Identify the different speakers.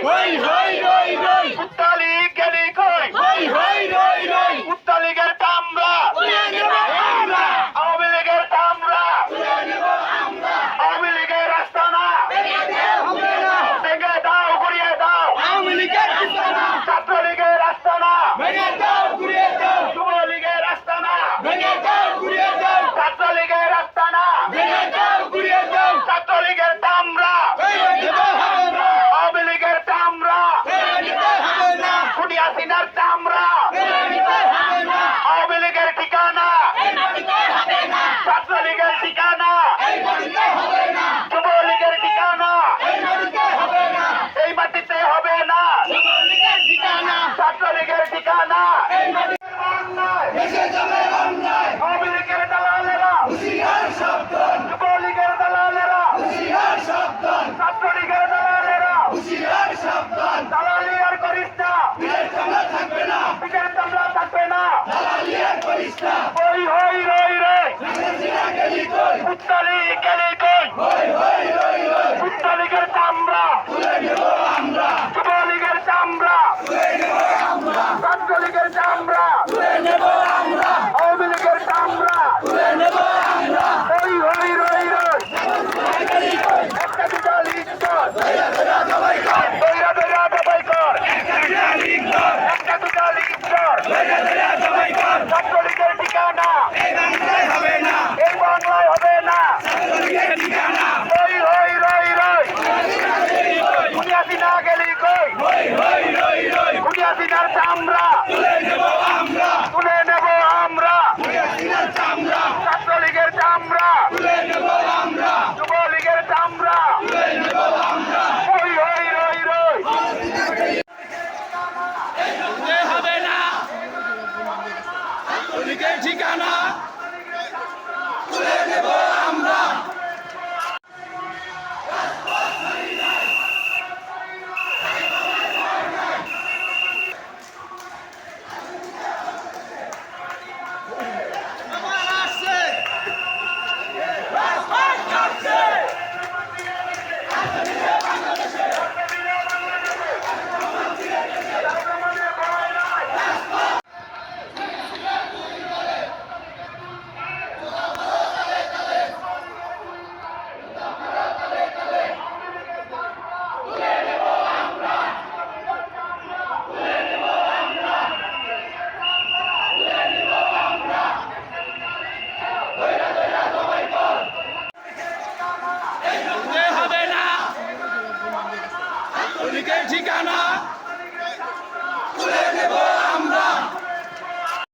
Speaker 1: হই হই রই রই
Speaker 2: উত্তালি গেলি কই
Speaker 1: হই হই রই রই
Speaker 2: উত্তালিগের কামরা
Speaker 1: তুলে নেব আমরা
Speaker 2: আওয়ামী লীগের কামরা
Speaker 1: তুলে নেব আমরা
Speaker 2: আওয়ামী লীগের আস্তানা
Speaker 1: ভেঙে হবে না
Speaker 2: ভেঙে দাও ঘুরিয়ে দাও
Speaker 1: আওয়ামী লীগের আস্তানা
Speaker 2: ছাত্রলীগের আস্তানা
Speaker 1: ভেঙে দাও ঘুরিয়ে দাও
Speaker 2: যুবলীগের আস্তানা
Speaker 1: ভেঙে দাও ঘুরিয়ে দাও
Speaker 2: ছাত্রলীগের আস্তানা
Speaker 1: ভেঙে দাও ঘুরিয়ে দাও
Speaker 2: ছাত্রলীগের কামরা
Speaker 1: ভেঙে নিতে হবে না
Speaker 2: আওয়ামী লীগের কামরা
Speaker 1: ভেঙে নিতে হবে না
Speaker 2: খুনি হাসিনার কামরা
Speaker 1: ভেঙে নিতে হবে না
Speaker 2: আওয়ামী লীগের ঠিকানা
Speaker 1: এই মাটিতে হবে না
Speaker 2: ছাত্রলীগের ঠিকানা
Speaker 1: এই মাটিতে হবে না
Speaker 2: যুবলীগের ঠিকানা
Speaker 1: এই মাটিতে হবে না
Speaker 2: এই মাটিতে হবে না
Speaker 1: যুবলীগের ঠিকানা
Speaker 2: ছাত্রলীগের ঠিকানা
Speaker 1: এই মাটি
Speaker 2: অন্যায়
Speaker 1: দেশে যাবে অন্যায়
Speaker 2: আওয়ামী লীগের দালালেরা
Speaker 1: হুঁশিয়ার সাবধান
Speaker 2: যুবলীগের দালালেরা
Speaker 1: হুঁশিয়ার সাবধান
Speaker 2: ছাত্রলীগের দালালেরা
Speaker 1: হুঁশিয়ার সাবধান
Speaker 2: দালালি আর করিস না
Speaker 1: পিঠের চামড়া থাকবে না
Speaker 2: পিঠের চামড়া থাকবে না
Speaker 1: দালালি আর করিস না
Speaker 2: হই হই রই রই
Speaker 1: হাসিনা গেলি কই
Speaker 2: উত্তালি গেলি কই
Speaker 1: হই হই রই রই
Speaker 2: উত্তালিগের চামড়া
Speaker 1: তুলে নেব আমরা
Speaker 2: যুবলীগের চামড়া
Speaker 1: তুলে নেব আমরা
Speaker 2: ছাত্রলীগের চামড়া
Speaker 1: তুলে নেব আমরা
Speaker 2: আওয়ামী লীগের চামড়া
Speaker 1: তুলে নেব আমরা
Speaker 2: হই হই রই রই
Speaker 1: গেলি কই
Speaker 2: একটা দুটা লিগ কর
Speaker 1: দয়া দয়া সবাই কর
Speaker 2: দইরা দইরা দবাই কর
Speaker 1: একটা লিগ কর
Speaker 2: একটা দুটা লিগ কর
Speaker 1: দয়া দয়া সবাই কর
Speaker 2: ছাত্রলীগের ঠিকানা
Speaker 1: এই বাংলায় হবে না
Speaker 2: এই বাংলায় হবে না
Speaker 1: ছাত্রলীগের ঠিকানা
Speaker 2: হই হই রই রই
Speaker 1: হাসিনা গেলি কই
Speaker 2: খুনি হাসিনা গেলি কই
Speaker 1: হই হই রই রই
Speaker 2: খুনি হাসিনার চামড়া
Speaker 1: তুলে নেব আমরা
Speaker 2: তুলে নেব আমরা
Speaker 1: হাসিনার চামড়া
Speaker 2: ছাত্রলীগের চামড়া
Speaker 1: তুলে নেব আমরা
Speaker 2: যুবলীগের চামড়া
Speaker 1: তুলে নেব আমরা
Speaker 2: হই হই রই রই
Speaker 1: তুলে হবে না ছাত্রলীগের ঠিকানা তুলে নেব আমরা তুলে হবে না ছাত্রলীগের ঠিকানা